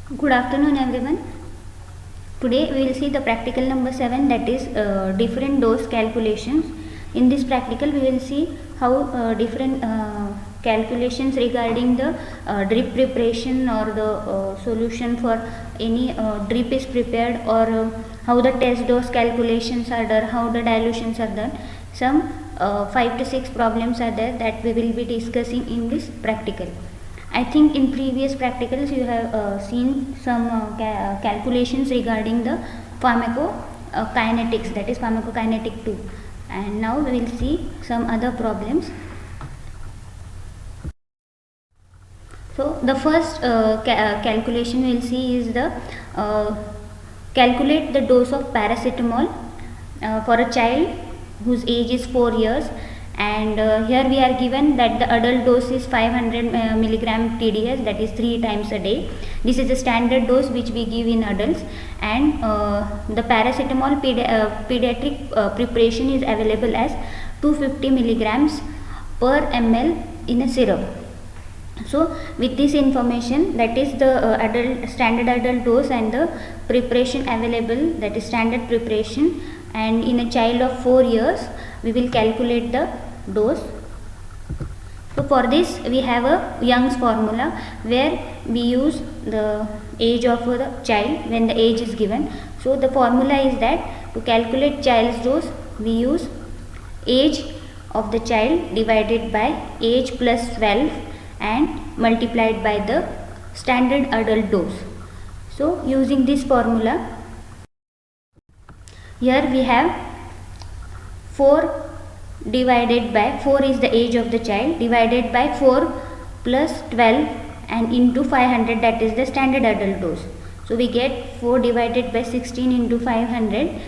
Good afternoon, everyone. Today we will see the practical number 7, that is different dose calculations. In this practical we will see how different calculations regarding the drip preparation or the solution for any drip is prepared, or how the test dose calculations are done, how the dilutions are done. Some 5 to 6 problems are there that we will be discussing in this practical. I think in previous practicals you have seen some calculations regarding the pharmacokinetics, that is pharmacokinetic 2, and now we will see some other problems. So the first calculation we will see is the calculate the dose of paracetamol for a child whose age is 4 years, and here we are given that the adult dose is 500 milligram TDS, that is 3 times a day. This is the standard dose which we give in adults, and the paracetamol pediatric preparation is available as 250 milligrams per ml in a syrup. So with this information, that is the standard adult dose and the preparation available, that is standard preparation, and in a child of 4 years we will calculate the dose. So for this we have a Young's formula where we use the age of the child when the age is given. So the formula is that to calculate child's dose we use age of the child divided by age plus 12 and multiplied by the standard adult dose. So using this formula, here we have 4 divided by 4 is the age of the child, divided by 4 plus 12 and into 500, that is the standard adult dose. So we get 4 divided by 16 into 500,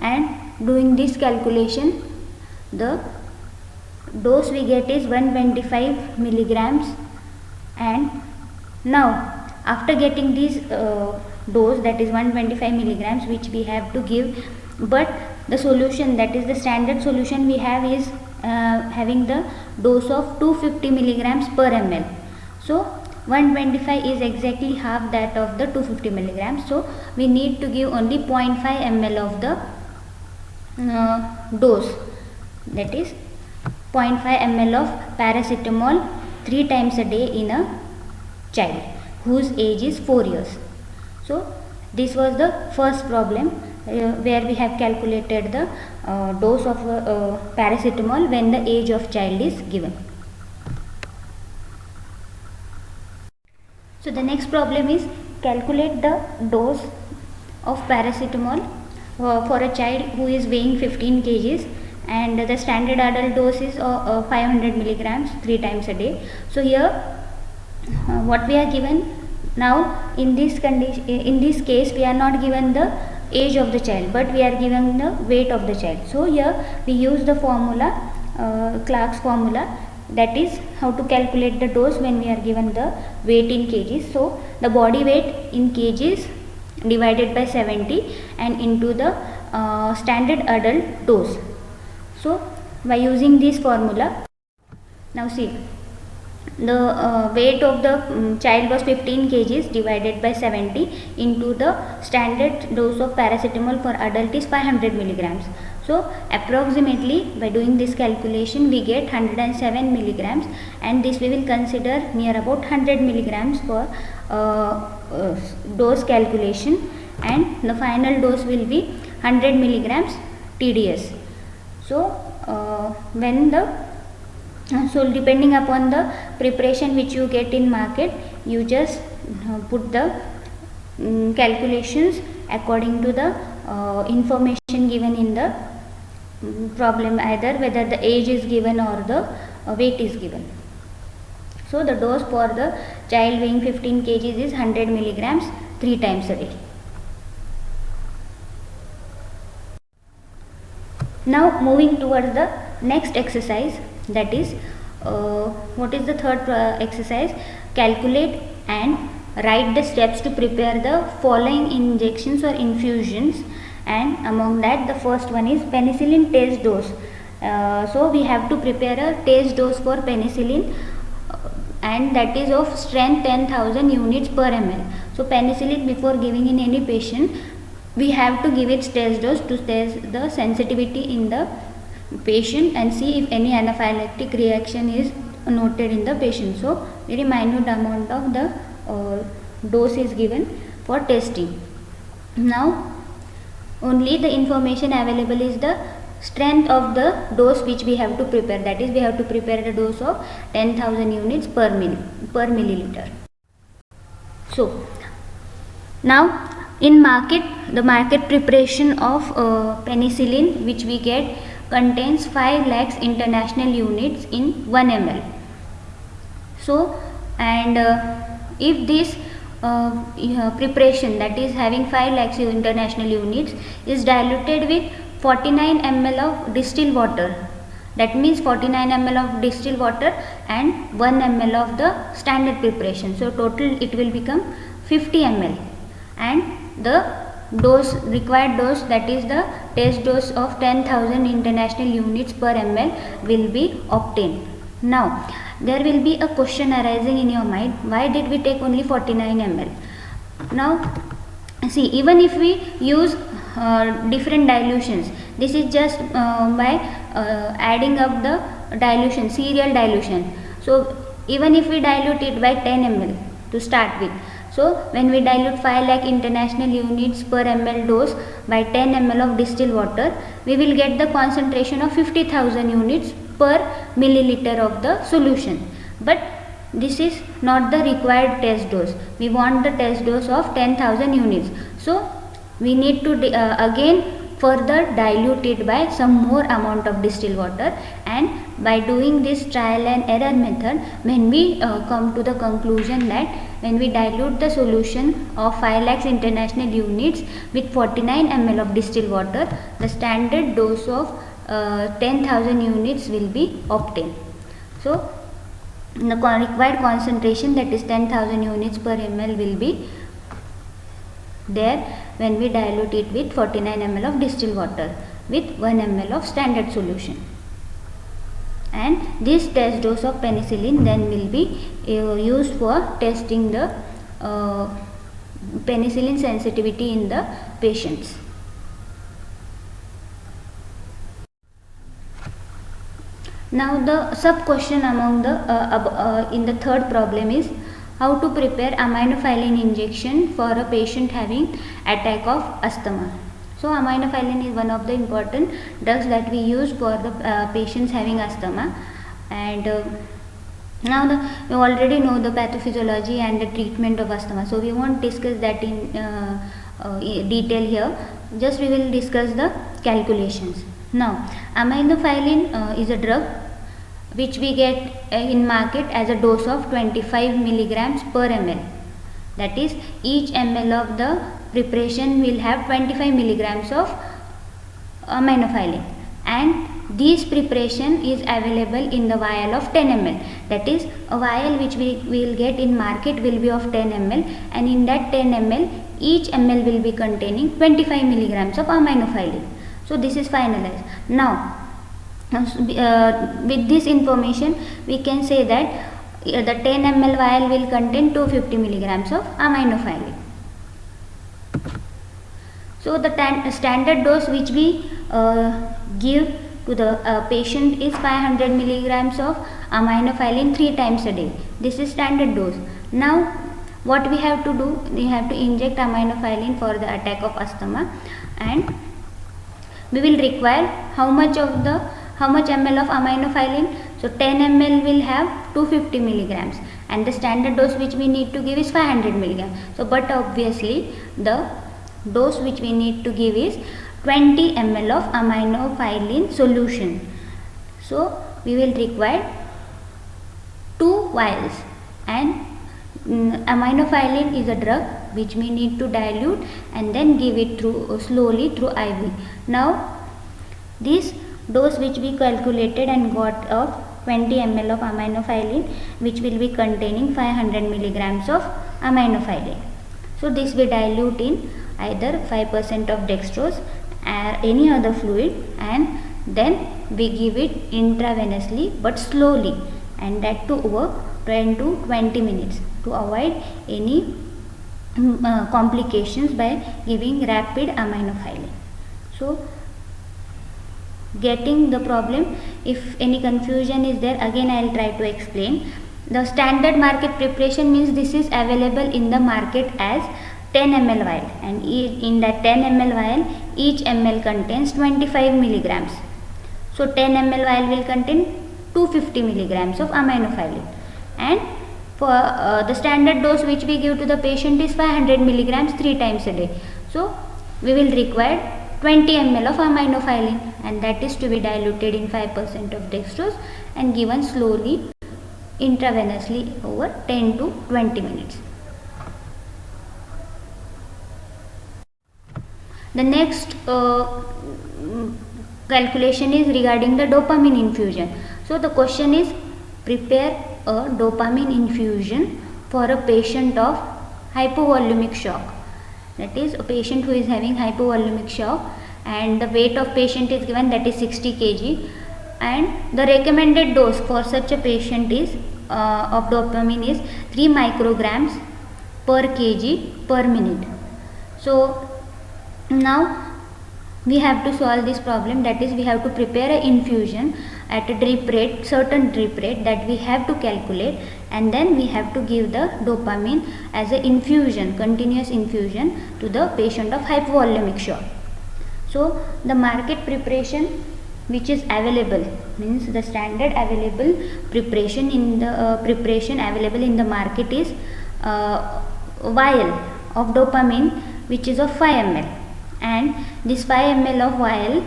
and doing this calculation the dose we get is 125 milligrams. And now after getting this dose, that is 125 milligrams, which we have to give, but the solution, that is the standard solution we have, is having the dose of 250 milligrams per ml. So 125 is exactly half that of the 250 milligrams, so we need to give only 0.5 ml of the dose, that is 0.5 ml of paracetamol 3 times a day in a child whose age is 4 years. So this was the first problem where we have calculated the dose of paracetamol when the age of child is given. So the next problem is calculate the dose of paracetamol for a child who is weighing 15 kgs, and the standard adult dose is 500 milligrams 3 times a day. So here what we are given now, in this condition, in this case we are not given the age of the child, but we are given the weight of the child. So here we use the formula, Clark's formula, that is how to calculate the dose when we are given the weight in kgs. So the body weight in kgs divided by 70 and into the standard adult dose. So by using this formula, now see, the weight of the child was 15 kgs divided by 70 into the standard dose of paracetamol for adult is 500 milligrams. So approximately by doing this calculation we get 107 milligrams, and this we will consider near about 100 milligrams for dose calculation, and the final dose will be 100 milligrams TDS. So when the so depending upon the preparation which you get in market, you just put the calculations according to the information given in the problem, either whether the age is given or the weight is given. So the dose for the child weighing 15 kgs is 100 milligrams 3 times a day. Now moving towards the next exercise, that is what is the third exercise? Calculate and write the steps to prepare the following injections or infusions, and among that the first one is penicillin test dose. So we have to prepare a test dose for penicillin and that is of strength 10,000 units per ml. So penicillin, before giving in any patient, we have to give its test dose to test the sensitivity in the patient and see if any anaphylactic reaction is noted in the patient. So very minute amount of the dose is given for testing. Now only the information available is the strength of the dose which we have to prepare, that is we have to prepare the dose of 10,000 units per milliliter. So now in market, the market preparation of penicillin which we get contains 5 lakhs international units in 1 ml. So and if this preparation, that is having 5 lakhs international units, is diluted with 49 ml of distilled water, that means 49 ml of distilled water and 1 ml of the standard preparation. So total it will become 50 ml, and the dose, required dose, that is the test dose of 10,000 international units per ml will be obtained. Now there will be a question arising in your mind, why did we take only 49 ml? Now see, even if we use different dilutions, this is just by adding up the dilution, serial dilution. So even if we dilute it by 10 ml to start with, so when we dilute 5 lakh international units per ml dose by 10 ml of distilled water, we will get the concentration of 50,000 units per milliliter of the solution. But this is not the required test dose. We want the test dose of 10,000 units. So we need to again further dilute it by some more amount of distilled water, and by doing this trial and error method, when we come to the conclusion that when we dilute the solution of 5 lakhs international units with 49 ml of distilled water, the standard dose of 10,000 units will be obtained. So the required concentration, that is 10,000 units per ml, will be there when we dilute it with 49 ml of distilled water with 1 ml of standard solution. And this test dose of penicillin then will be used for testing the penicillin sensitivity in the patients. Now the sub question among the in the third problem is how to prepare aminophylline injection for a patient having attack of asthma. So aminophylline is one of the important drugs that we use for the patients having asthma, and now you already know the pathophysiology and the treatment of asthma, so we won't discuss that in detail here. Just we will discuss the calculations. Now aminophylline is a drug which we get in market as a dose of 25 milligrams per ml, that is each ml of the preparation will have 25 milligrams of aminophylline, and this preparation is available in the vial of 10 ml, that is a vial which we will get in market will be of 10 ml, and in that 10 ml each ml will be containing 25 milligrams of aminophylline. So this is finalized. Now with this information we can say that the 10 ml vial will contain 250 milligrams of aminophylline. So the standard dose which we give to the patient is 500 milligrams of aminophylline 3 times a day. This is standard dose. Now what we have to do, we have to inject aminophylline for the attack of asthma, and we will require how much ml of aminophylline. So 10 ml will have 250 milligrams, and the standard dose which we need to give is 500 milligrams. So but obviously the dose which we need to give is 20 ml of aminophylline solution. So we will require 2 vials, and aminophylline is a drug which we need to dilute and then give it through slowly through IV. Now this dose which we calculated and got of 20 ml of aminophylline, which will be containing 500 milligrams of aminophylline. So this we dilute in either 5% of dextrose or any other fluid, and then we give it intravenously but slowly, and that too over 10 to 20 minutes to avoid any complications by giving rapid aminophylline. So getting the problem, if any confusion is there, again I will try to explain. The standard market preparation means this is available in the market as 10 ml vial, and in that 10 ml vial each ml contains 25 milligrams. So 10 ml vial will contain 250 milligrams of aminophylline, and for the standard dose which we give to the patient is 500 milligrams 3 times a day. So we will require 20 ml of aminophylline, and that is to be diluted in 5% of dextrose and given slowly intravenously over 10 to 20 minutes. The next calculation is regarding the dopamine infusion. So the question is, prepare a dopamine infusion for a patient of hypovolemic shock. That is a patient who is having hypovolemic shock, and the weight of patient is given, that is 60 kg, and the recommended dose for such a patient is of dopamine is 3 micrograms per kg per minute. So now we have to solve this problem, that is we have to prepare an infusion at a drip rate, certain drip rate that we have to calculate, and then we have to give the dopamine as an infusion, continuous infusion to the patient of hypovolemic shock. So the market preparation which is available, means the standard available preparation in the preparation available in the market is vial of dopamine which is of 5 ml, and this 5 ml of vial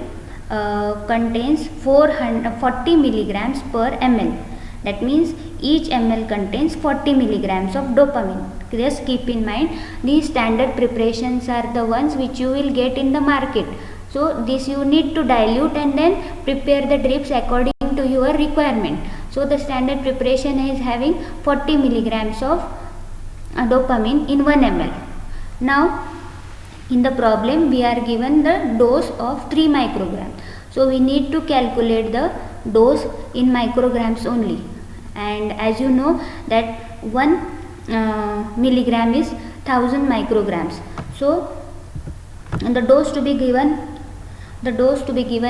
contains 40 milligrams per ml. That means each ml contains 40 milligrams of dopamine. Just keep in mind, these standard preparations are the ones which you will get in the market. So this you need to dilute and then prepare the drips according to your requirement. So the standard preparation is having 40 milligrams of dopamine in 1 ml. Now in the problem we are given the dose of 3 micrograms. So we need to calculate the dose in micrograms only, and as you know that 1 milligram is 1000 micrograms. So the dose to be given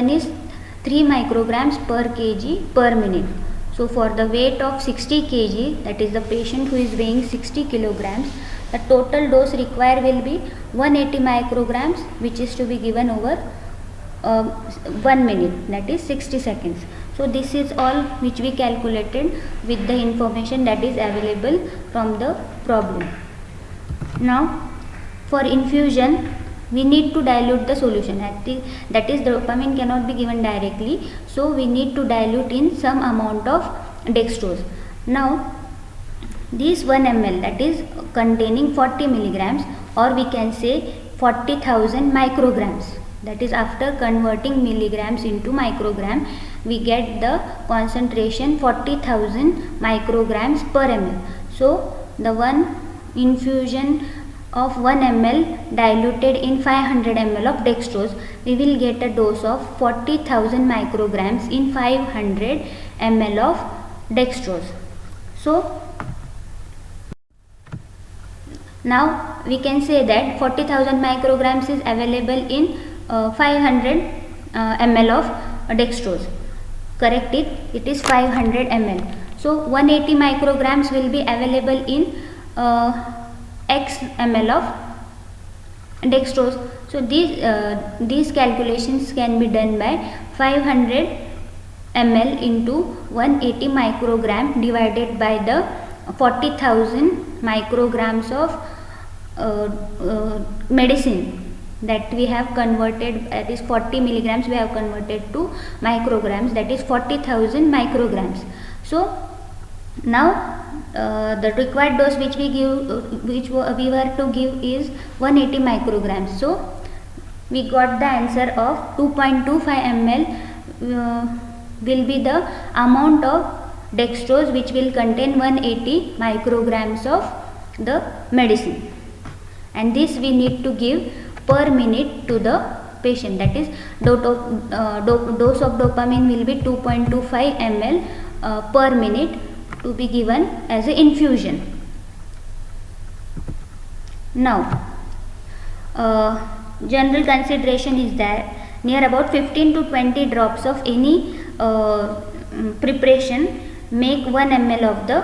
is 3 micrograms per kg per minute. So for the weight of 60 kg, that is the patient who is weighing 60 kilograms, the total dose required will be 180 micrograms, which is to be given over 1 minute, that is 60 seconds. So this is all which we calculated with the information that is available from the problem. Now for infusion we need to dilute the solution, that is the dopamine cannot be given directly, so we need to dilute in some amount of dextrose. Now this 1 ml, that is containing 40 milligrams, or we can say 40,000 micrograms, that is after converting milligrams into microgram we get the concentration 40,000 micrograms per ml. So the one infusion of 1 ml diluted in 500 ml of dextrose, we will get a dose of 40,000 micrograms in 500 ml of dextrose. So now we can say that 40,000 micrograms is available in 500 ml of dextrose. Correct it is 500 ml. So 180 micrograms will be available in x ml of dextrose. So these calculations can be done by 500 ml into 180 microgram divided by the 40,000 micrograms of medicine that we have converted, that is 40 milligrams we have converted to micrograms, that is 40,000 micrograms. So now the required dose which we were to give is 180 micrograms. So we got the answer of 2.25 ml will be the amount of dextrose which will contain 180 micrograms of the medicine, and this we need to give per minute to the patient, that is dose of dopamine will be 2.25 ml per minute to be given as an infusion. Now, general consideration is that near about 15 to 20 drops of any preparation make 1 ml of the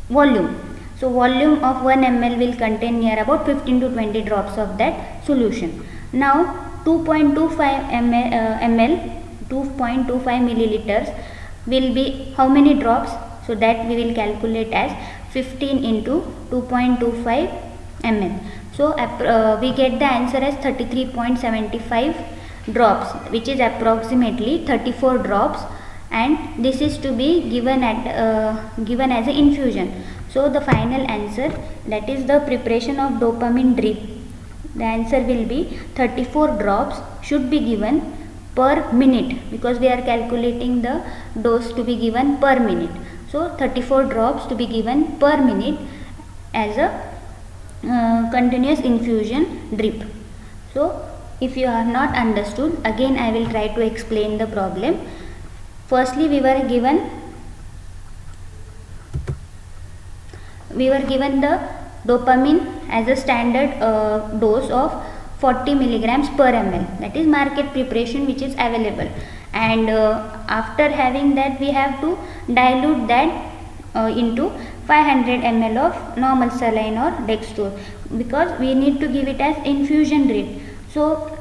volume. So volume of 1 ml will contain near about 15 to 20 drops of that solution. Now 2.25 ml 2.25 milliliters will be how many drops? So that we will calculate as 15 into 2.25 ml. So we get the answer as 33.75 drops, which is approximately 34 drops, and this is to be given as an infusion. So the final answer, that is the preparation of dopamine drip, the answer will be 34 drops should be given per minute, because we are calculating the dose to be given per minute. So 34 drops to be given per minute as a continuous infusion drip. So if you are not understood, again I will try to explain the problem. Firstly, we were given the dopamine as a standard dose of 40 milligrams per ml, that is market preparation which is available, and after having that we have to dilute that into 500 ml of normal saline or dextrose, because we need to give it as infusion drip. So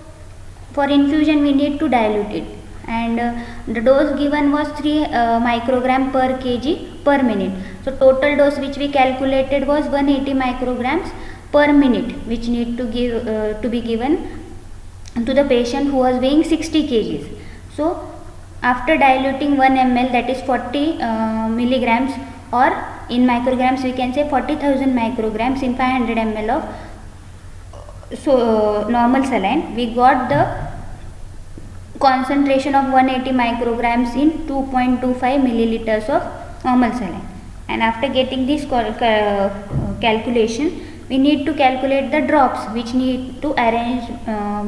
for infusion we need to dilute it, and the dose given was 3 microgram per kg per minute. So total dose which we calculated was 180 micrograms per minute, which need to give to be given to the patient who was weighing 60 kgs. So after diluting 1 ml, that is 40 milligrams, or in micrograms we can say 40,000 micrograms in 500 ml of normal saline, we got the concentration of 180 micrograms in 2.25 milliliters of normal saline. And after getting this calculation, we need to calculate the drops which need to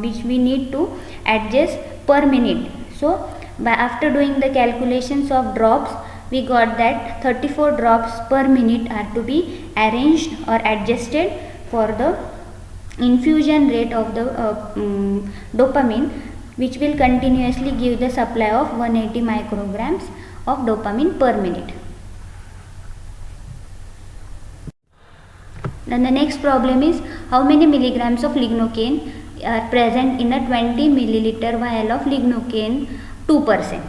which we need to adjust per minute. So after doing the calculations of drops, we got that 34 drops per minute are to be arranged or adjusted for the infusion rate of the dopamine, which will continuously give the supply of 180 micrograms of dopamine per minute. Then the next problem is how many milligrams of lignocaine are present in a 20 milliliter vial of lignocaine 2%.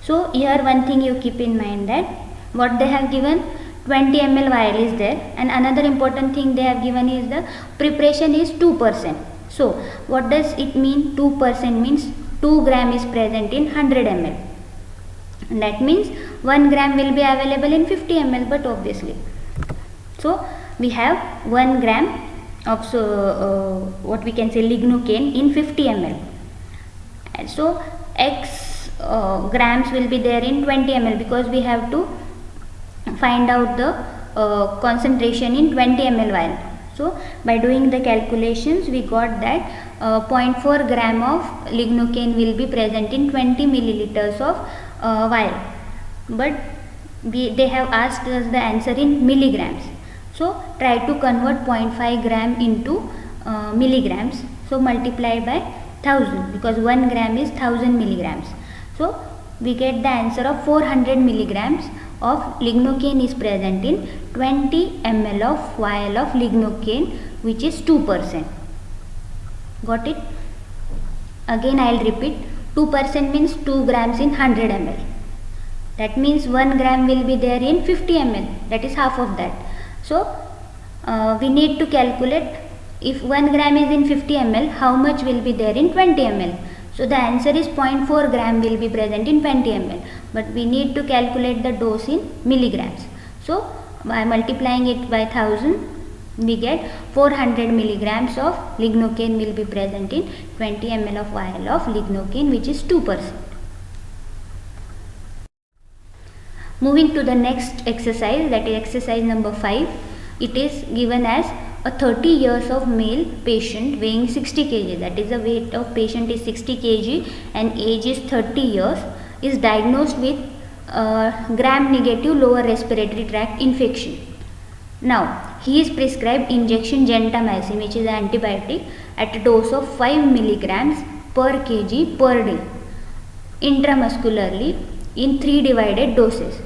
So here one thing you keep in mind, that what they have given, 20 ml vial is there, and another important thing they have given is the preparation is 2%. So what does it mean? 2% means 2 gram is present in 100 ml. And that means 1 gram will be available in 50 ml, but obviously. So we have 1 gram of what we can say lignocaine in 50 ml. And so X grams will be there in 20 ml, because we have to find out the concentration in 20 ml vial. So by doing the calculations, we got that 0.4 gram of lignocaine will be present in 20 milliliters of vial, but they have asked us the answer in milligrams. So try to convert 0.5 gram into milligrams. So multiply by 1000, because 1 gram is 1000 milligrams. So we get the answer of 400 milligrams of lignocaine is present in 20 ml of vial of lignocaine, which is 2%. Got it? Again I will repeat, 2% means 2 grams in 100 ml. That means 1 gram will be there in 50 ml, that is half of that. So we need to calculate, if 1 gram is in 50 ml, how much will be there in 20 ml. So the answer is 0.4 gram will be present in 20 ml, but we need to calculate the dose in milligrams. So by multiplying it by 1000, we get 400 milligrams of lignocaine will be present in 20 ml of vial of lignocaine, which is 2%. Moving to the next exercise, that is exercise number 5. It is given as a 30 years of male patient weighing 60 kg, that is the weight of patient is 60 kg and age is 30 years, is diagnosed with gram negative lower respiratory tract infection. Now he is prescribed injection gentamicin, which is an antibiotic, at a dose of 5 milligrams per kg per day intramuscularly in 3 divided doses.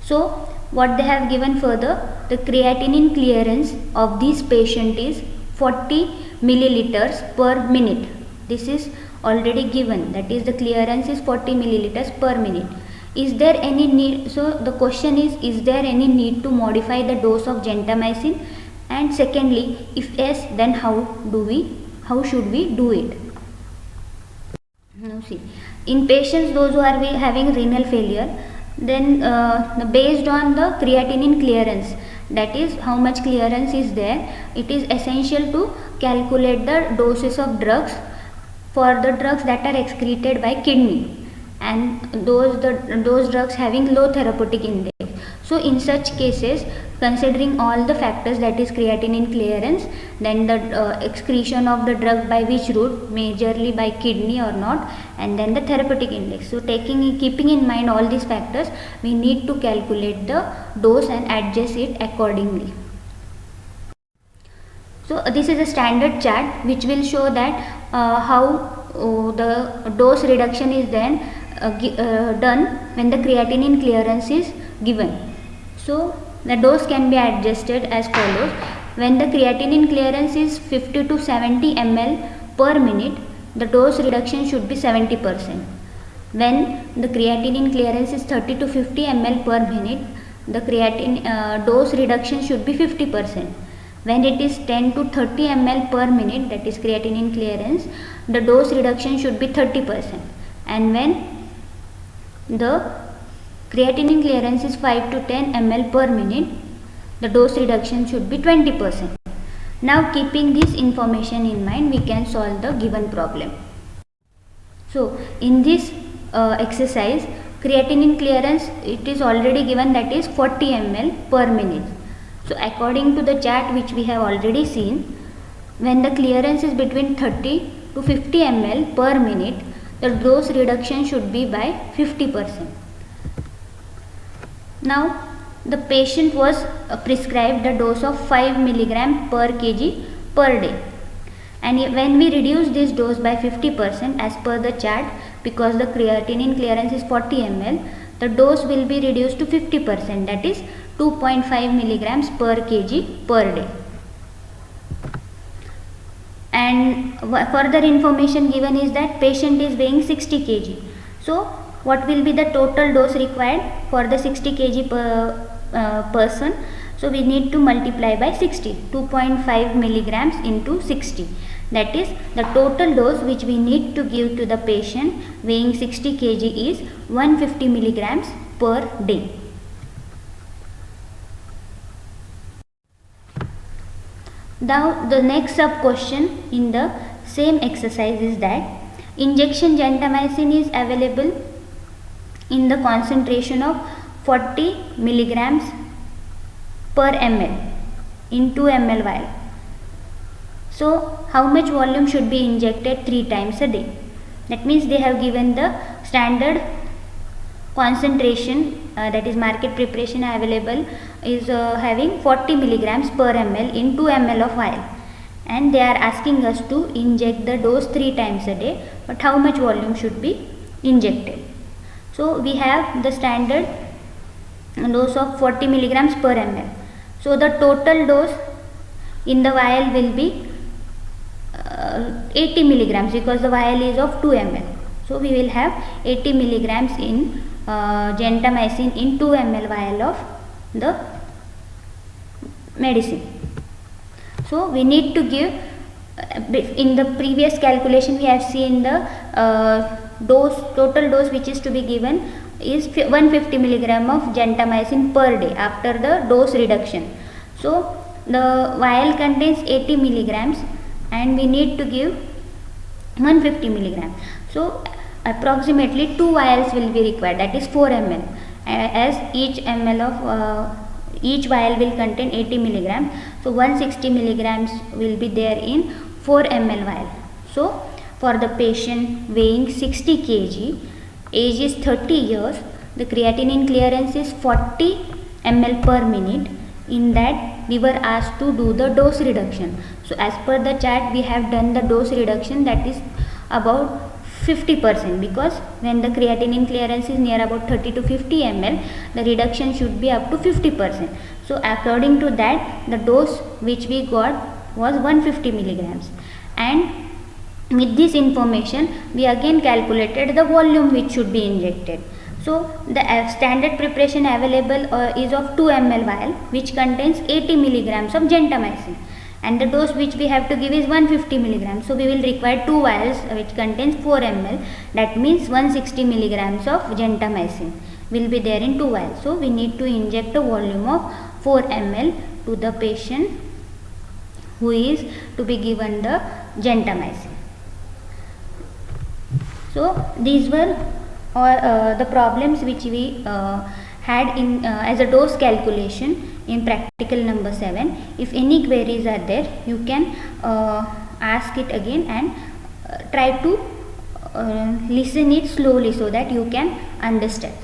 So what they have given further, the creatinine clearance of this patient is 40 milliliters per minute. This is already given, that is the clearance is 40 milliliters per minute. Is there any need? So the question is there any need to modify the dose of gentamicin? And secondly, if yes, then how should we do it? Now see, in patients those who are having renal failure, then based on the creatinine clearance, that is how much clearance is there, it is essential to calculate the doses of drugs for the drugs that are excreted by kidney, and those drugs having low therapeutic index. So in such cases, considering all the factors, that is creatinine clearance, then the excretion of the drug by which route, majorly by kidney or not, and then the therapeutic index. So keeping in mind all these factors, we need to calculate the dose and adjust it accordingly. So this is a standard chart which will show that how the dose reduction is then done when the creatinine clearance is given. So the dose can be adjusted as follows. When the creatinine clearance is 50 to 70 ml per minute, the dose reduction should be 70%. When the creatinine clearance is 30 to 50 ml per minute, the creatinine dose reduction should be 50%. When it is 10 to 30 ml per minute, that is creatinine clearance, the dose reduction should be 30%. And when the creatinine clearance is 5 to 10 ml per minute, the dose reduction should be 20%. Now keeping this information in mind, we can solve the given problem. So in this exercise, creatinine clearance, it is already given, that is 40 ml per minute. So according to the chart which we have already seen, when the clearance is between 30 to 50 ml per minute, the dose reduction should be by 50%. Now the patient was prescribed a dose of 5 milligram per kg per day, and when we reduce this dose by 50% as per the chart, because the creatinine clearance is 40 ml, the dose will be reduced to 50%, that is 2.5 milligrams per kg per day. And further information given is that patient is weighing 60 kg. So what will be the total dose required for the 60 kg per person? So we need to multiply by 60, 2.5 milligrams into 60. That is the total dose which we need to give to the patient weighing 60 kg is 150 milligrams per day. Now the next sub question in the same exercise is that injection gentamicin is available in the concentration of 40 milligrams per ml in 2 ml vial. So how much volume should be injected 3 times a day? That means they have given the standard concentration, that is market preparation available is having 40 milligrams per ml in 2 ml of vial, and they are asking us to inject the dose 3 times a day, but how much volume should be injected? So we have the standard dose of 40 milligrams per ml. So the total dose in the vial will be 80 milligrams, because the vial is of 2 ml. So we will have 80 milligrams in gentamicin in 2 ml vial of the medicine. So we need to give, in the previous calculation we have seen the total dose which is to be given is 150 milligram of gentamicin per day after the dose reduction. So the vial contains 80 milligrams and we need to give 150 milligram. So approximately 2 vials will be required, that is 4 ml, as each ml of each vial will contain 80 milligram. So 160 milligrams will be there in 4 ml vial. So for the patient weighing 60 kg, age is 30 years, the creatinine clearance is 40 ml per minute. In that we were asked to do the dose reduction. So as per the chart we have done the dose reduction, that is about 50%, because when the creatinine clearance is near about 30 to 50 ml, the reduction should be up to 50%. So according to that, the dose which we got was 150 milligrams, and with this information we again calculated the volume which should be injected. So the standard preparation available is of 2 ml vial which contains 80 milligrams of gentamicin, and the dose which we have to give is 150 milligrams. So we will require 2 vials which contains 4 ml, that means 160 milligrams of gentamicin will be there in 2 vials. So we need to inject a volume of 4 ml to the patient who is to be given the gentamicin. So these were the problems which we had in as a dose calculation in practical number 7. If any queries are there, you can ask it again and try to listen it slowly so that you can understand.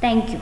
Thank you.